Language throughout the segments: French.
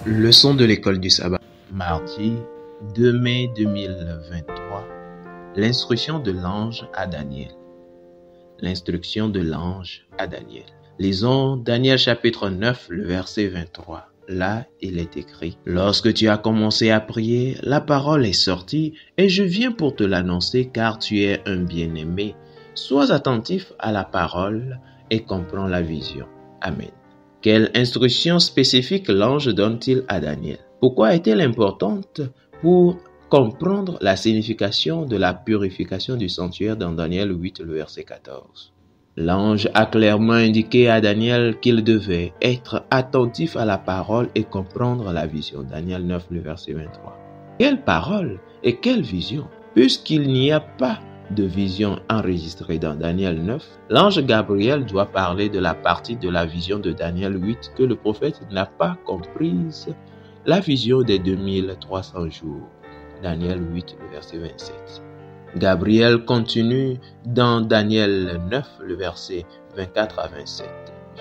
Leçon de l'école du sabbat. Mardi 2 mai 2023. L'instruction de l'ange à Daniel. L'instruction de l'ange à Daniel. Lisons Daniel chapitre 9, le verset 23. Là, il est écrit: Lorsque tu as commencé à prier, la parole est sortie et je viens pour te l'annoncer car tu es un bien-aimé. Sois attentif à la parole et comprends la vision. Amen. Quelle instruction spécifique l'ange donne-t-il à Daniel? Pourquoi est-elle importante pour comprendre la signification de la purification du sanctuaire dans Daniel 8, le verset 14? L'ange a clairement indiqué à Daniel qu'il devait être attentif à la parole et comprendre la vision. Daniel 9, le verset 23. Quelle parole et quelle vision? Puisqu'il n'y a pas de vision enregistrée dans Daniel 9, l'ange Gabriel doit parler de la partie de la vision de Daniel 8 que le prophète n'a pas comprise, la vision des 2300 jours. Daniel 8, le verset 27. Gabriel continue dans Daniel 9, le verset 24 à 27.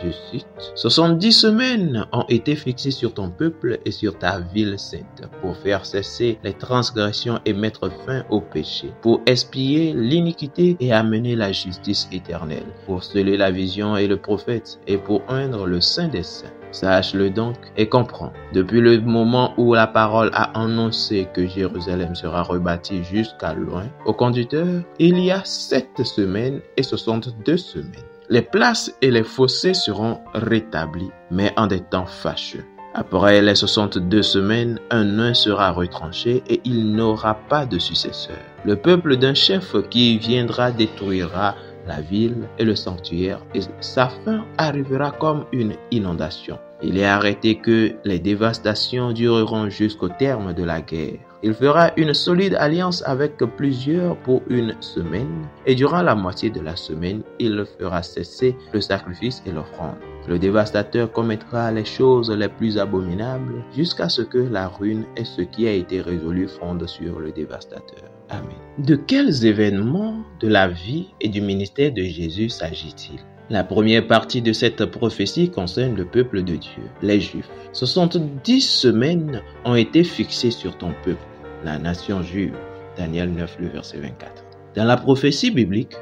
Je cite: 70 semaines ont été fixées sur ton peuple et sur ta ville sainte pour faire cesser les transgressions et mettre fin au péché, pour expier l'iniquité et amener la justice éternelle, pour sceller la vision et le prophète et pour oindre le Saint des Saints. Sache-le donc et comprends. Depuis le moment où la parole a annoncé que Jérusalem sera rebâtie jusqu'à loin, au conducteur, il y a 7 semaines et 62 semaines. Les places et les fossés seront rétablis, mais en des temps fâcheux. Après les 62 semaines, un nain sera retranché et il n'aura pas de successeur. Le peuple d'un chef qui viendra détruira la ville et le sanctuaire, et sa fin arrivera comme une inondation. Il est arrêté que les dévastations dureront jusqu'au terme de la guerre. Il fera une solide alliance avec plusieurs pour une semaine, et durant la moitié de la semaine, il fera cesser le sacrifice et l'offrande. Le dévastateur commettra les choses les plus abominables jusqu'à ce que la ruine et ce qui a été résolu fondent sur le dévastateur. Amen. De quels événements de la vie et du ministère de Jésus s'agit-il? La première partie de cette prophétie concerne le peuple de Dieu, les Juifs. 70 semaines ont été fixées sur ton peuple, la nation juive. Daniel 9, le verset 24. Dans la prophétie biblique,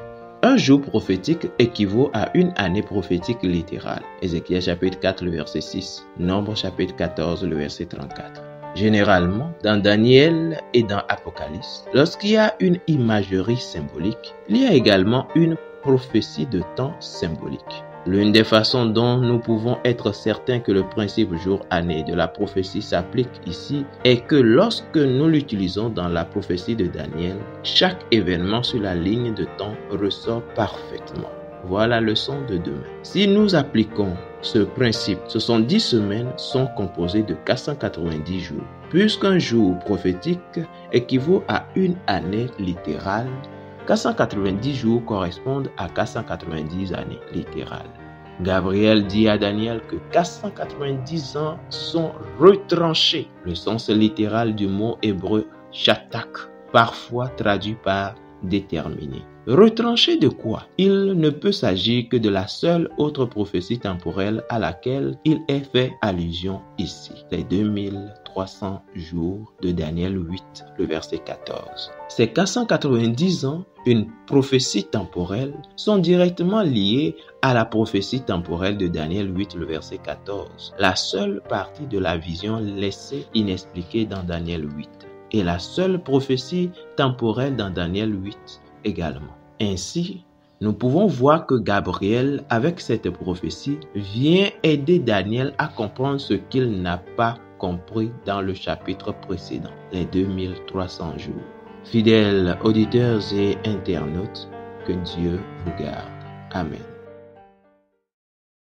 un jour prophétique équivaut à une année prophétique littérale. Ézéchiel chapitre 4, le verset 6. Nombre chapitre 14, le verset 34. Généralement, dans Daniel et dans Apocalypse, lorsqu'il y a une imagerie symbolique, il y a également une prophétie de temps symbolique. L'une des façons dont nous pouvons être certains que le principe jour-année de la prophétie s'applique ici est que lorsque nous l'utilisons dans la prophétie de Daniel, chaque événement sur la ligne de temps ressort parfaitement. Voilà la leçon de demain. Si nous appliquons ce principe, 70 semaines sont composées de 490 jours. Puisqu'un jour prophétique équivaut à une année littérale, 490 jours correspondent à 490 années littérales. Gabriel dit à Daniel que 490 ans sont retranchés. Le sens littéral du mot hébreu shatak, parfois traduit par déterminé. Retranché de quoi? Il ne peut s'agir que de la seule autre prophétie temporelle à laquelle il est fait allusion ici, les 2300 jours de Daniel 8, le verset 14. Ces 490 ans, une prophétie temporelle, sont directement liés à la prophétie temporelle de Daniel 8, le verset 14, la seule partie de la vision laissée inexpliquée dans Daniel 8, et la seule prophétie temporelle dans Daniel 8 également. Ainsi, nous pouvons voir que Gabriel, avec cette prophétie, vient aider Daniel à comprendre ce qu'il n'a pas compris dans le chapitre précédent, les 2300 jours. Fidèles auditeurs et internautes, que Dieu vous garde. Amen.